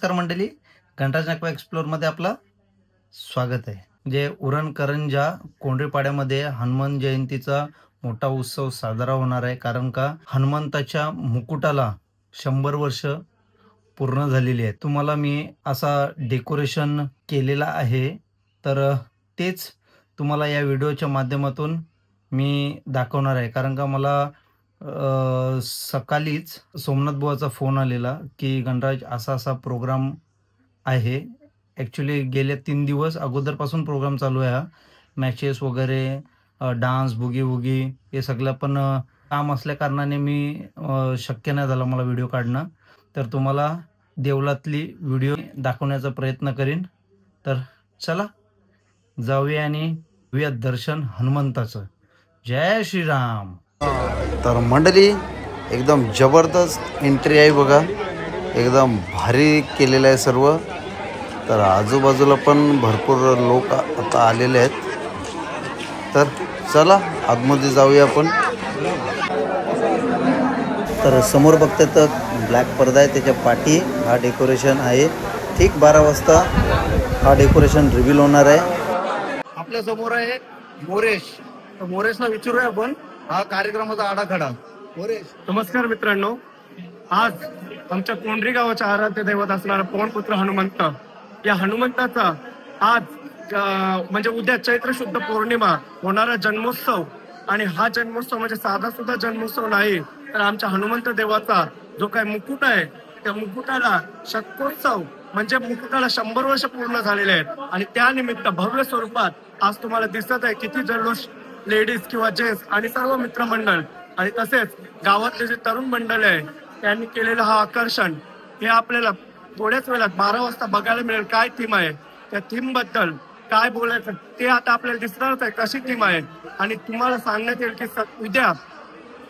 नमस्कार मंडळी, गणराज नाकवा एक्सप्लोरमध्ये आपलं स्वागत आहे। जे उरण करंजा कोंढरीपाड्यामध्ये हनुमान जयंतीचा मोठा उत्सव साजरा होणार आहे, कारण का हनुमंताच्या मुकुटाला 100 वर्ष पूर्ण झालेली आहे। तुम्हाला मी असा डेकोरेशन केलेला आहे, तर तेच तुम्हाला या व्हिडिओच्या माध्यमातून मी दाखवणार आहे। कारण का मला सकाळीच सोमनाथ बुवाचा फोन आलेला की गणराज असा प्रोग्राम आहे। ॲक्च्युली गेल्या 3 दिवस अगोदरपासून प्रोग्राम चालू आहे हा। मॅचेस वगैरे, डान्स, बुगी-वुगी हे सगळं, पण काम असल्या कारणाने मी शक्य नाही झालं मला व्हिडिओ काढणं। तर तुम्हाला देवळातली व्हिडिओ दाखवण्याचा प्रयत्न करीन। तर चला जाऊया आणि घेऊया दर्शन हनुमंताचं। जय श्रीराम। तर मंडळी एकदम जबरदस्त एंट्री आहे बघा, एकदम भारी केलेलं आहे सर्व। तर आजूबाजूला पण भरपूर लोक आता आलेले आहेत, तर चला आतमध्ये जाऊया आपण। तर समोर बघताय तर ब्लॅक पडदा आहे, त्याच्या पाठी हा डेकोरेशन आहे। ठीक 12 वाजता हा डेकोरेशन रिव्हील होणार आहे। आपल्या समोर आहे मोरेश। तर मोरेशला विचारूया आपण हा कार्यक्रमाचा आराखडा। मोरेश, नमस्कार मित्रांनो, आज आमच्या कोंढरी गावाच्या आराध्य दैवत असणारा पवनपुत्र हनुमंत, या हनुमंताचा आज म्हणजे उद्या चैत्र शुद्ध पौर्णिमा होणारा जन्मोत्सव। आणि हा जन्मोत्सव म्हणजे साधा सुद्धा जन्मोत्सव नाही, तर आमच्या हनुमंत देवाचा जो काय मुकुट आहे त्या मुकुटाला शतकोत्सव म्हणजे मुकुटाला 100 वर्ष पूर्ण झालेले आहेत। आणि त्यानिमित्त भव्य स्वरूपात आज तुम्हाला दिसत आहे किती जल्लोष, लेडीज किंवा जेंट्स आणि सर्व मित्रमंडळ आणि तसेच गावातले जे तरुण मंडळ आहे त्यांनी केलेलं हा आकर्षण, हे आपल्याला थोड्याच वेळात 12 वाजता बघायला मिळेल। काय थीम आहे, त्या थीम बद्दल काय बोलायचं ते आता आपल्याला दिसणारच आहे, कशी थीम आहे। आणि तुम्हाला सांगण्यात येईल की उद्या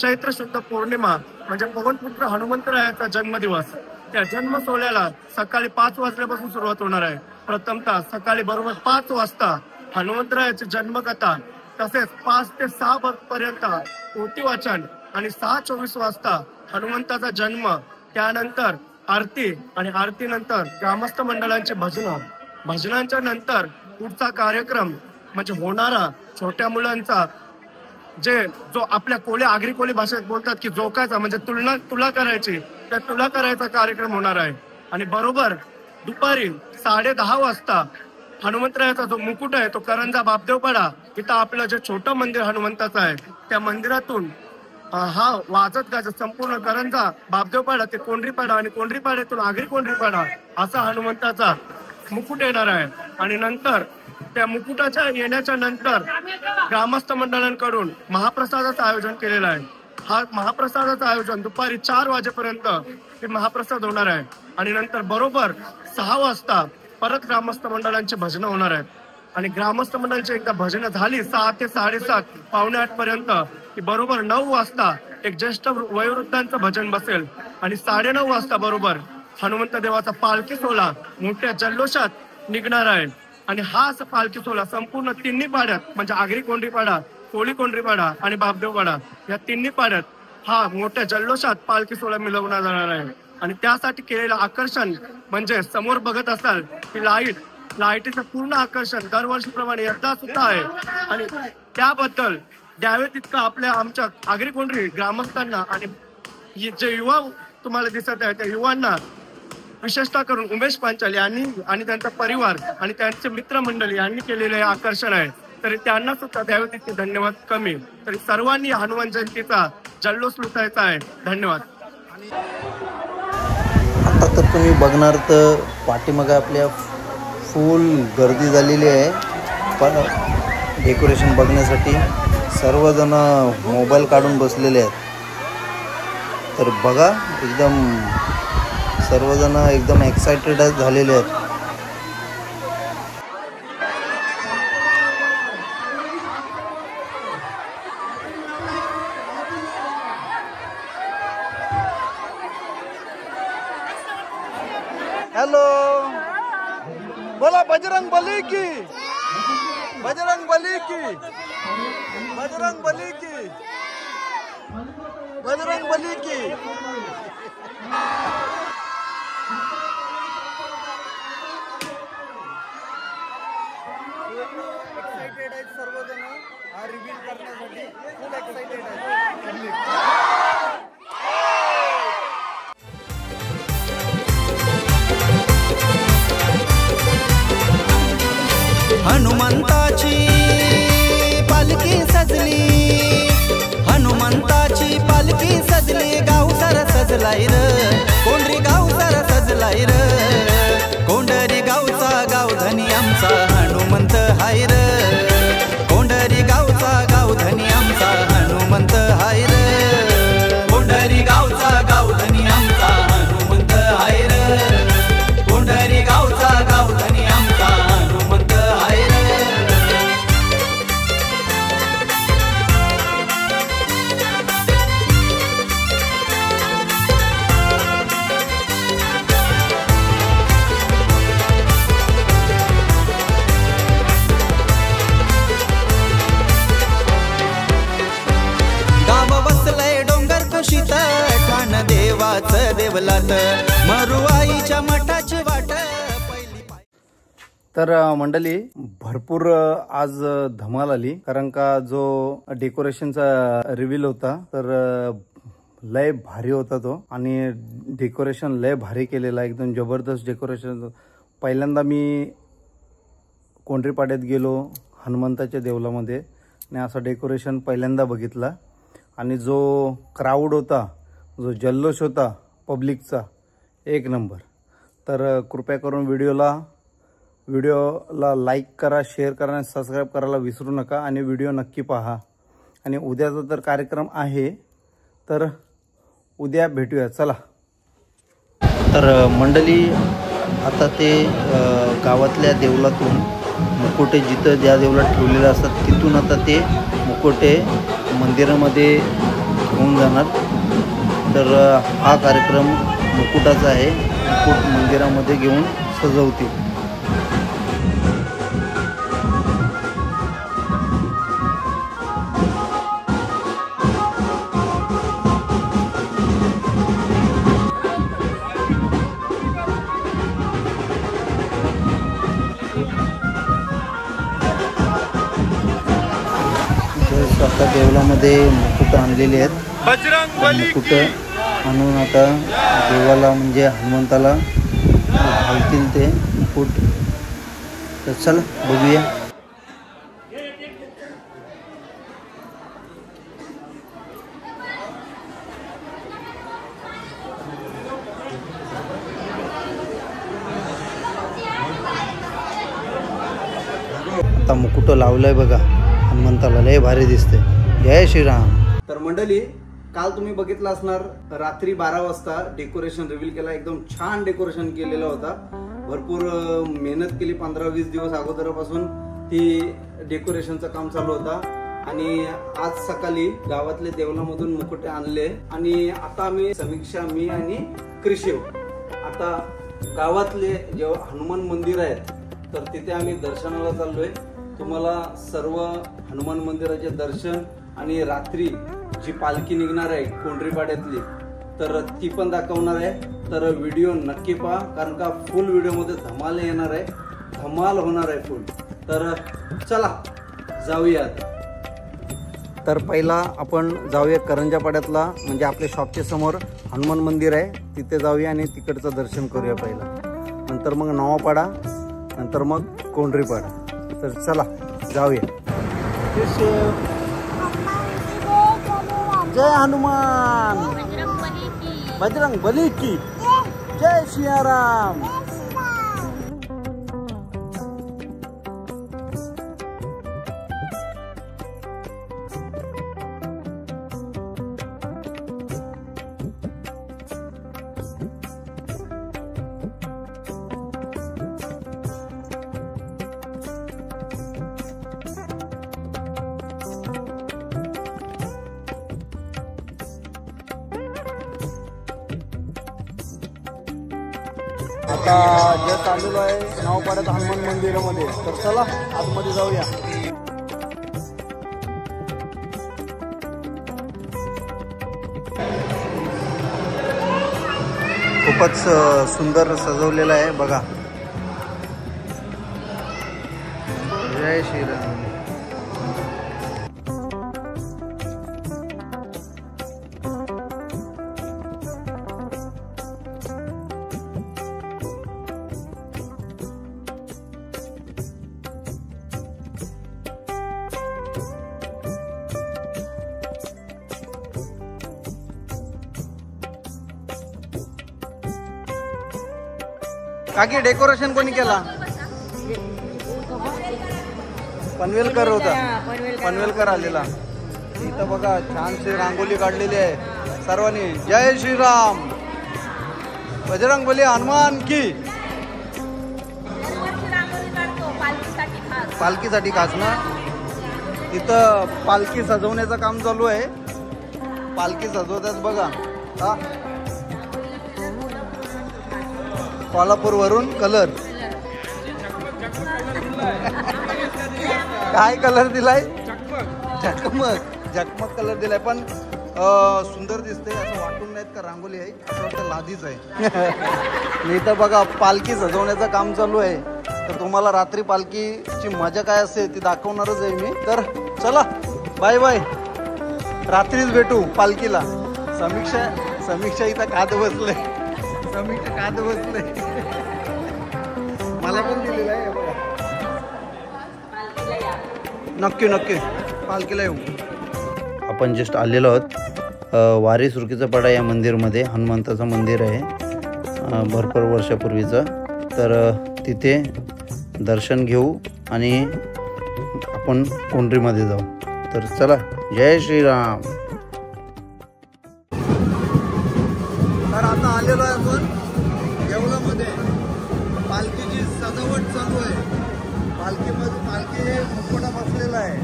चैत्र शुद्ध पौर्णिमा म्हणजे पवनपुत्र हनुमंतरायाचा जन्मदिवस। त्या जन्म सोहळ्याला सकाळी 5 वाजल्यापासून सुरुवात होणार आहे। प्रथमतः सकाळी बरोबर 5 वाजता हनुमंतरायाची जन्मकथा, तसेच 5 ते 6 पर्यंत पोथी वाचन आणि 6:24 वाजता हनुमंताचा जन्म, त्यानंतर आरती आणि आरतीनंतर ग्रामस्थ मंडळांचे भजनांच्या नंतर पुढचा कार्यक्रम म्हणजे होणारा छोट्या मुलांचा जो आपल्या आगरी कोळी भाषेत बोलतात की जोकाचा म्हणजे तुला करायची, तर तुला करायचा कार्यक्रम होणार आहे। आणि बरोबर दुपारी 10:30 वाजता हनुमंतरायाचा जो मुकुट आहे तो करंजा बापदेवपाडा इथं आपलं जे छोटं मंदिर हनुमंताचं आहे त्या मंदिरातून हा वाजत गाजत संपूर्ण करंजा बापदेवपाडा ते कोंढरीपाडा आणि कोंढरीपाड्यातून आगरी कोंढरीपाडा असा हनुमंताचा मुकुट येणार आहे। आणि नंतर त्या मुकुटाच्या येण्याच्या नंतर ग्रामस्थ मंडळांकडून महाप्रसादाचं आयोजन केलेलं आहे। हा महाप्रसादाचं आयोजन दुपारी 4 वाजेपर्यंत हे महाप्रसाद होणार आहे। आणि नंतर बरोबर 6 वाजता परत ग्रामस्थ मंडळांची भजनं होणार आहेत। आणि ग्रामस्थ मंडळांची एकदा भजनं झाली 6 ते 7:30 पावणे 8 पर्यंत की बरोबर 9 वाजता एक ज्येष्ठ वयोवृद्धांचं भजन बसेल। आणि 9:30 वाजता बरोबर हनुमंत देवाचा पालखी सोहळा मोठ्या जल्लोषात निघणार आहे। आणि हा असा पालखी सोहळा संपूर्ण तिन्ही पाड्यात म्हणजे आगरी कोंढरीपाडा, कोळी कोंढरीपाडा आणि बापदेवपाडा या तिन्ही पाड्यात हा मोठ्या जल्लोषात पालखी सोहळा मिळवला जाणार आहे। आणि त्यासाठी केलेलं आकर्षण म्हणजे समोर बघत असाल की लाईटीचं पूर्ण आकर्षण दरवर्षीप्रमाणे यंदा सुद्धा आहे। आणि त्याबद्दल द्यावे तितकं आमच्या आगरी कोंढरी ग्रामस्थांना आणि जे युवा तुम्हाला दिसत आहे त्या युवांना, विशेषतः करून उमेश पांचाल यांनी आणि त्यांचा परिवार आणि त्यांचे मित्रमंडळी यांनी केलेले हे आकर्षण आहे, तरी त्यांना सुद्धा द्यावे तितके धन्यवाद कमी। तरी सर्वांनी हनुमान जयंतीचा जल्लोष लुटायचा आहे। धन्यवाद। आता तर तुम्ही बघणार तर पाठीमागे आपल्या फुल गर्दी झालेली आहे, पण डेकोरेशन बघण्यासाठी सर्वजण मोबाईल काढून बसलेले आहेत। तर बघा एकदम सर्वजण एकदम एक्साइटेड झालेले आहेत। हॅलो, बोला बजरंग बली की, बजरंग बली की, बजरंग बली की, बजरंग बली की। आहेत सर्वजण हा रिव्हील करण्यासाठी फुल एक्साइटेड आहेत. हनुमंताची पालखी सजली, हनुमंताची पालखी सजली, गाव सारा सजलाय र, कोंढरी गाव सारा सजलाय र, कोंढरी गावचा गावधनी आमचा हनुमंत हाय र, कोंढरी गावचा गावधनी आमचा हनुमंत हाय र, कोंढरी गावचा गावधनी आमचा हनुमंत हाय र, कोंढरी गावचा गावधनी आमचा हनुमंत हाय र. गाव बसलंय डोंगर कुशीत, ठाण देवाचं देवलात, मरुआईच्या मठाची वाट पहिली. तर मंडळी भरपूर आज धमाल आली, कारण का जो डेकोरेशनचा रिव्हील होता तर लय भारी होता तो, आणि डेकोरेशन लय भारी केलेला, एकदम जबरदस्त डेकोरेशन. पहिल्यांदा मी कोंढरीपाड्यात गेलो हनुमंताच्या देवलामध्ये आणि असं डेकोरेशन पहिल्यांदा बघितला, आणि जो क्राऊड होता, जो जल्लोष होता पब्लिकचा, एक नंबर. तर कृपया करून व्हिडिओला लाईक करा, शेअर करा आणि सबस्क्राईब करायला विसरू नका, आणि व्हिडिओ नक्की पहा. आणि उद्याचा तर कार्यक्रम आहे, तर उद्या भेटूया. चला. तर मंडळी आता ते गावातल्या देवलातून मुकोटे जिथं ज्या देवलात ठेवलेले असतात तिथून आता ते मुकोटे मंदिरामध्ये घेऊन जाणार. तर हा कार्यक्रम मुकुटाचा आहे, मुकुट मंदिरामध्ये घेऊन सजवतील. आता देवलामध्ये मुकुट आणलेले आहेत, मुकुट आणून आता देवाला म्हणजे हनुमंताला घालतील ते मुकुट. तर चल बघूया. आता मुकुट लावलंय बघा हनुमंताला, लय भारी दिसते. जय श्रीराम. तर मंडळी काल तुम्ही बघितलं असणार, रात्री 12 वाजता डेकोरेशन रिव्हील केला. एकदम छान डेकोरेशन केलेला होता, भरपूर मेहनत केली. 15-20 दिवस अगोदरपासून ती डेकोरेशनचं काम चालू होता, आणि आज सकाळी गावातले देवलामधून मुकुटे आणले. आणि आता आम्ही समीक्षा, मी आणि कृषी आता गावातले जे हनुमान मंदिर आहेत तर तिथे आम्ही दर्शनाला चाललोय. तुम्हाला सर्व हनुमान मंदिराचे दर्शन आणि रात्री जी पालखी निघणार आहे कोंढरीपाड्यातली तर ती पण दाखवणार आहे. तर व्हिडिओ नक्की पहा, कारण का फुल व्हिडिओमध्ये धमाल येणार आहे, धमाल होणार आहे फुल. तर चला जाऊया. तर पहिला आपण जाऊया करंजापाड्यातला, म्हणजे आपल्या शॉपच्या समोर हनुमान मंदिर आहे तिथे जाऊया आणि तिकडचं दर्शन करूया पहिला. नंतर मग नवापाडा, नंतर मग कोंढरीपाडा. तर चला जाऊया. जय हनुमान, बजरंग बली की जय सियाराम. आता जे चाललेलो आहे नवापाड्यात हनुमान मंदिरामध्ये. तर चला आतमध्ये जाऊया. खूपच सुंदर सजवलेलं आहे बघा. जय श्रीराम. काकी डेकोरेशन कोणी केला? पनवेलकर होता, पनवेलकर आलेला. इथं बघा छानशी रांगोली काढलेली आहे सर्वांनी. जय श्रीराम, बजरंगबली हनुमान की. पालखीसाठी खास ना. इथं पालखी सजवण्याचं काम चालू आहे. पालखी सजवतात बघा. हा, कोल्हापूर वरून कलर. काय कलर दिलाय? झकमक कलर दिलाय. पण सुंदर दिसते असं वाटून नाहीत का रांगोली आहे, असं वाटतं लादीच आहे. मी तर बघा पालखी सजवण्याचं काम चालू आहे. तर तुम्हाला रात्री पालखीची मजा काय असते ती दाखवणारच आहे मी. तर चला बाय बाय, रात्रीच भेटू पालखीला. समीक्षा इथं काद बसले. समीक्षा काद बसले. मला पण दिलेलं आहे बघा. नक्की नक्की पालखीला येऊ. आपण जस्ट आलेलो आहोत वारी सुरकीचा पाडा या मंदिरमध्ये. हनुमंताचं मंदिर आहे भरपूर वर्षापूर्वीचं. तर तिथे दर्शन घेऊ आणि आपण कोंढरीमध्ये जाऊ. तर चला, जय श्रीराम. तर आता आलेलो आहे आपण येवलामध्ये. पालखीची सजावट चालू आहे. पालखी मुखवटा बसलेला आहे.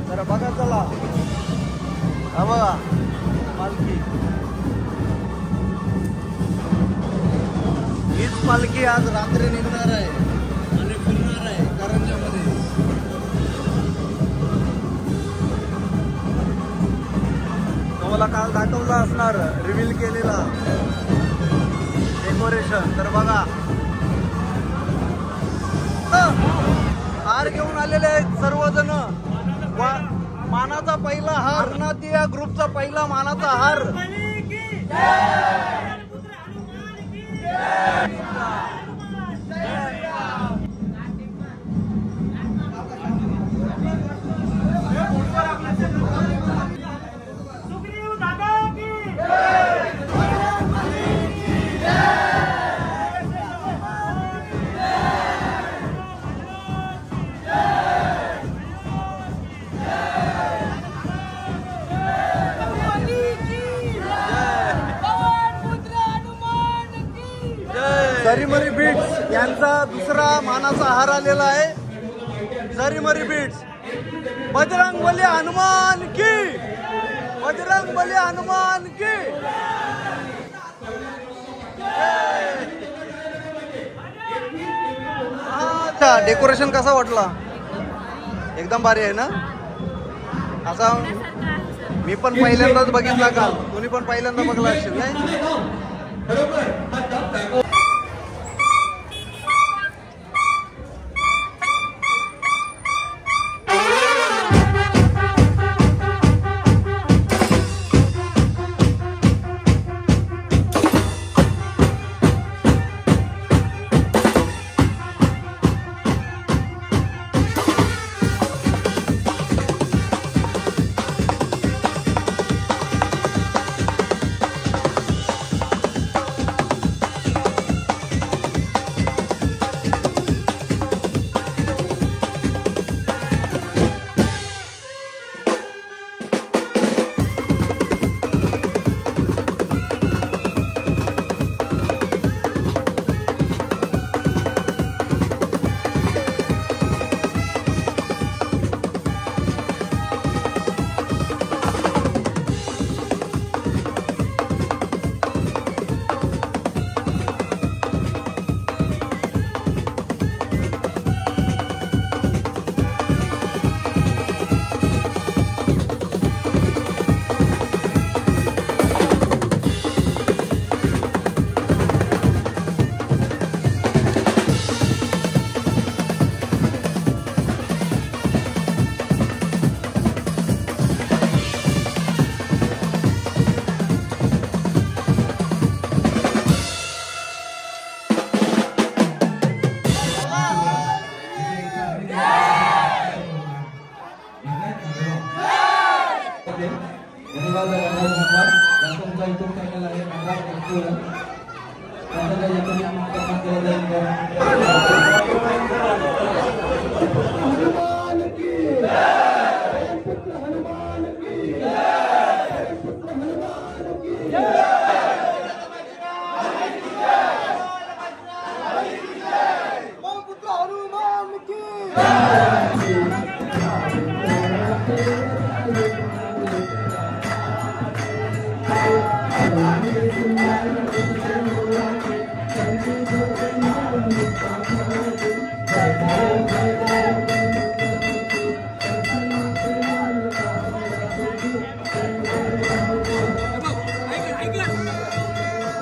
तर बघा चला, हा बघा पालखी. हीच पालखी आज रात्री निघणार आहे आणि फिरणार आहे कारंजामध्ये. तुम्हाला काल दाखवलं असणार रिव्हील केलेला डेकोरेशन. तर बघा हार घेऊन आलेले आहेत सर्वजण. मानाचा पहिला हार ना, या ग्रुपचा पहिला मानाचा हार. झरीमरी बीट्स यांचा दुसरा मानाचा हार आलेला आहे. झरीमरी बीट्स, बजरंगबली हनुमान की, बजरंगबली हनुमान की. अच्छा, डेकोरेशन कसा वाटला? एकदम भारी आहे ना. असा मी पण पहिल्यांदाच बघितला काल. तुम्ही पण पहिल्यांदा बघला असेल नाही?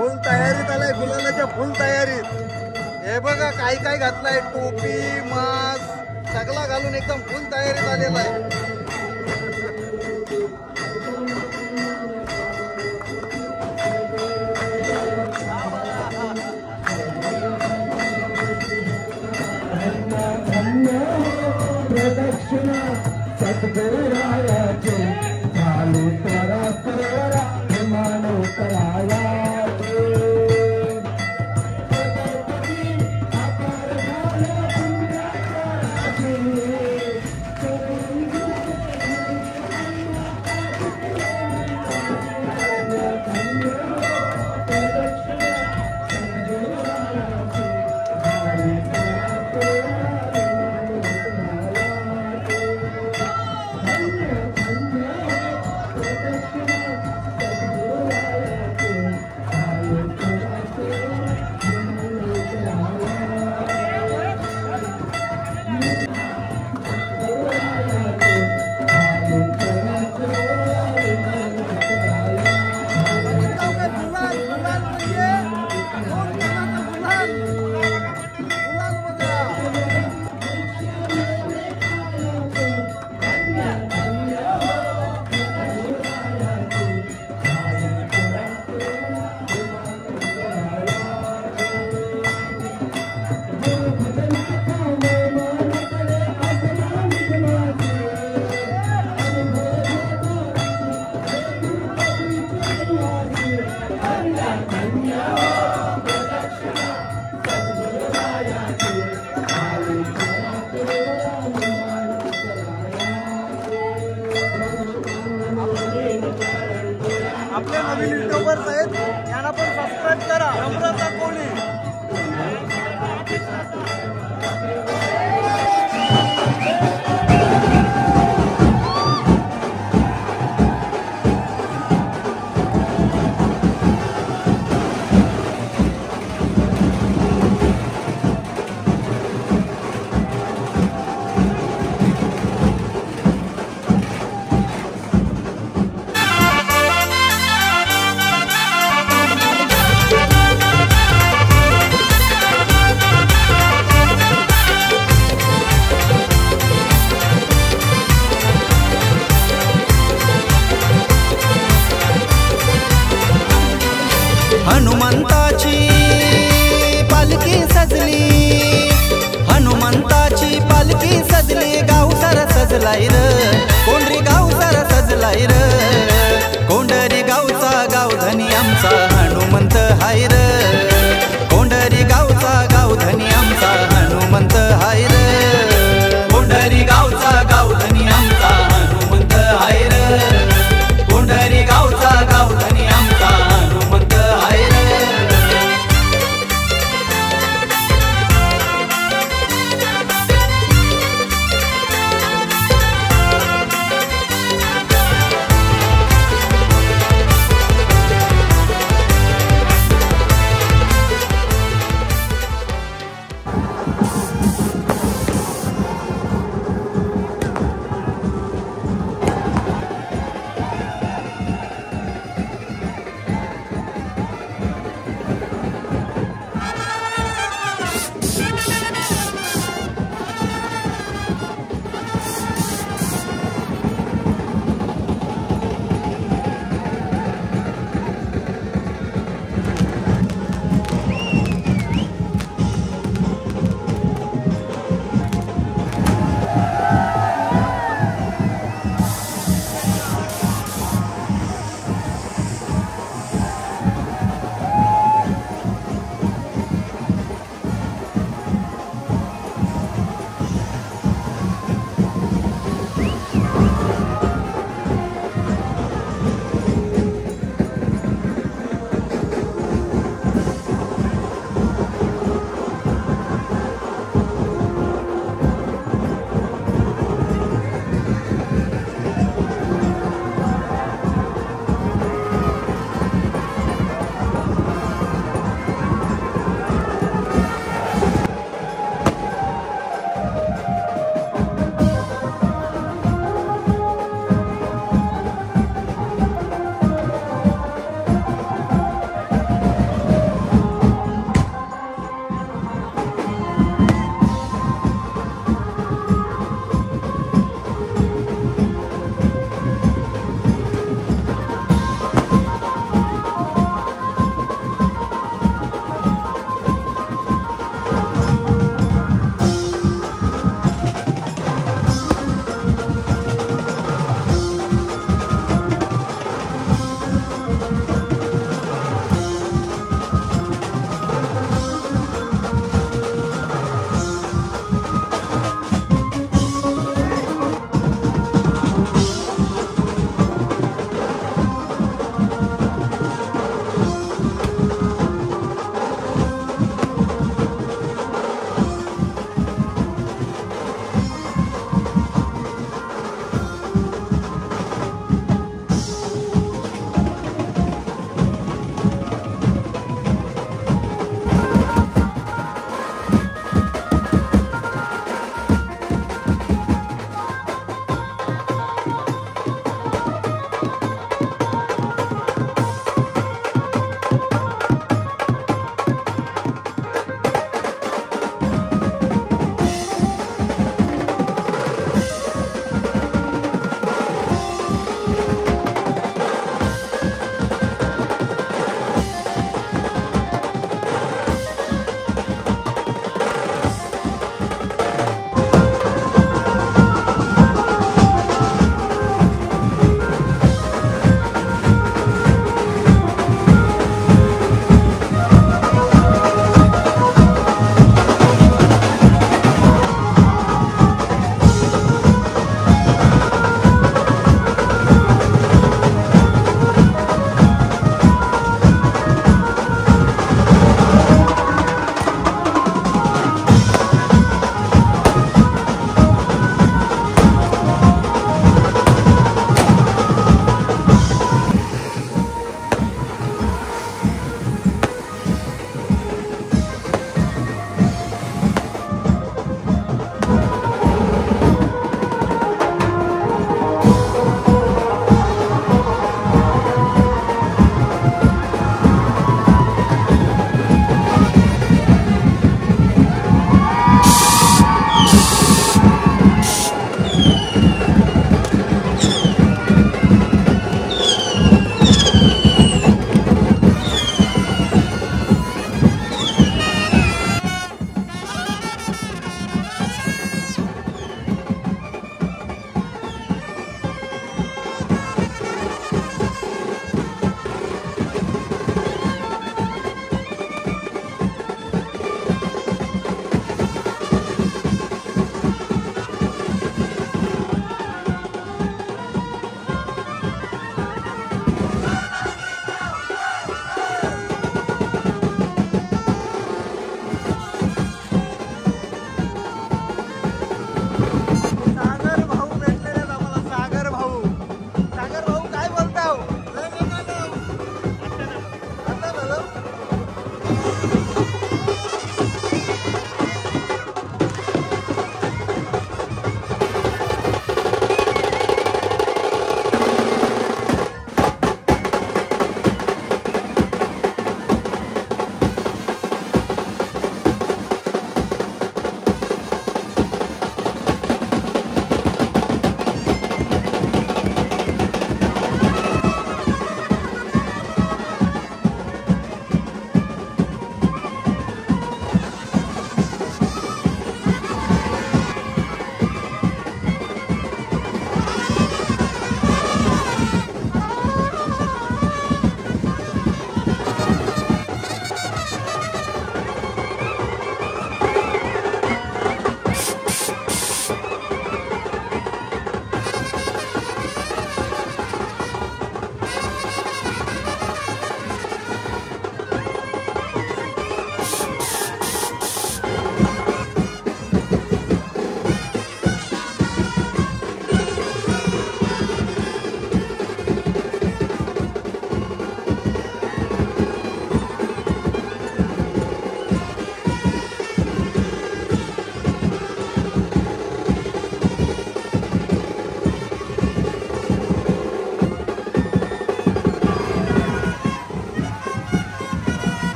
फुल तयारीत आलाय, गुलालाच्या फुल तयारीत. हे बघा काय काय घातलाय, टोपी मास्क सगळा घालून एकदम फुल तयारीत आलेला आहे. प्रदक्षिणा सद्गुरुरायाचे चालू करा करा मानव करायाचे. आपल्या नवीन युट्यूबर्स आहेत, यांना पण सबस्क्राईब करा. नम्रता कोहली. हनुमंताची पालखी सजली, हनुमंताची पालखी सजली, गाव सारा सजलाय र, कोंढरी गाव सारा सजलाय र, कोंढरी गावचा गावधनी आमचा हनुमंत हाय र, कोंढरी गावचा गावधनी आमचा हनुमंत हाय र, कोंढरी गावचा गावधनी आमचा हनुमंत हाय र, कोंढरी गावचा गावधनी आमचा हनुमंत हाय र.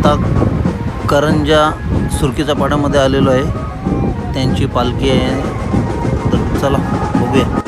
आता करंजा सुरकीच्या पाड्यामध्ये आलेलो आहे, त्यांची पालखी आहे. तर चला बघूया.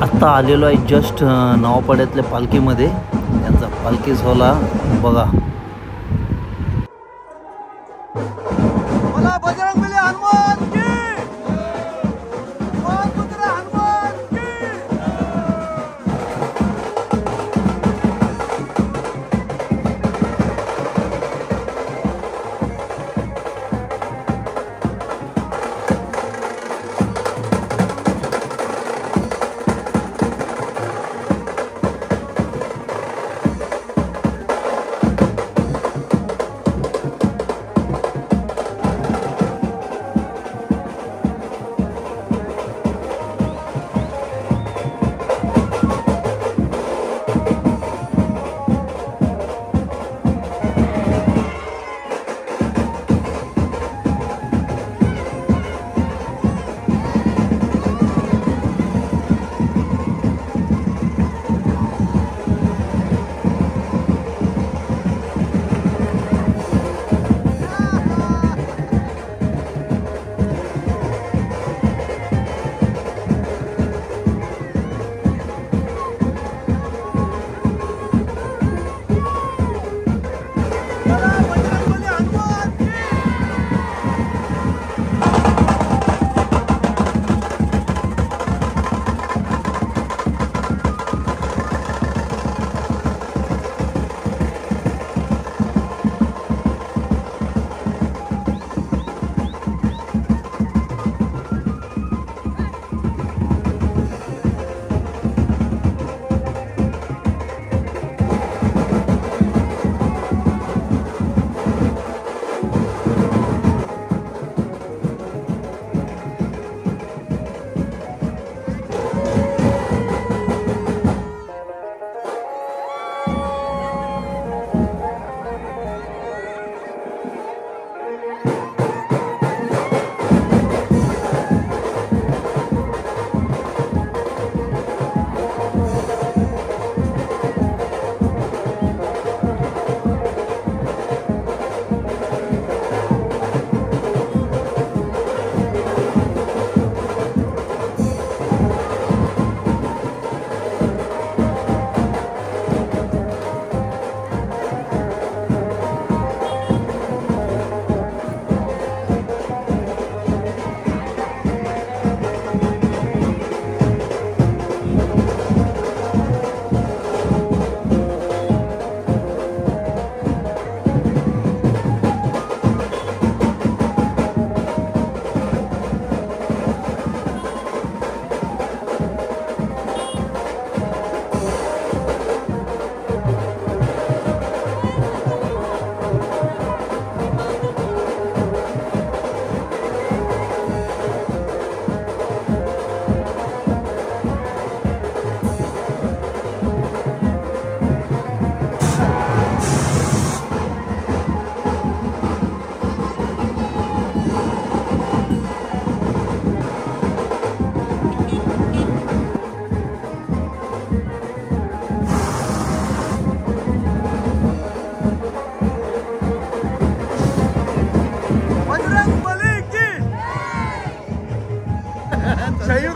आत्ता आलेलो आहे जस्ट नवापाड्यातल्या पालखीमध्ये. त्यांचा पालखी सोहळा बघा. बोला बजरंगबली हनुमान की, पवनपुत्र हनुमान की.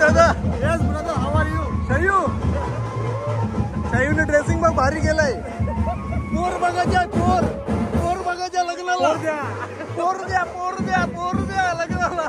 दादा. Yes brother, how are you? शयू, शयूने ड्रेसिंग मग भारी केलंय. पोर बघायच्या, पोर बघायच्या लग्नाला. पोर द्या लग्नाला.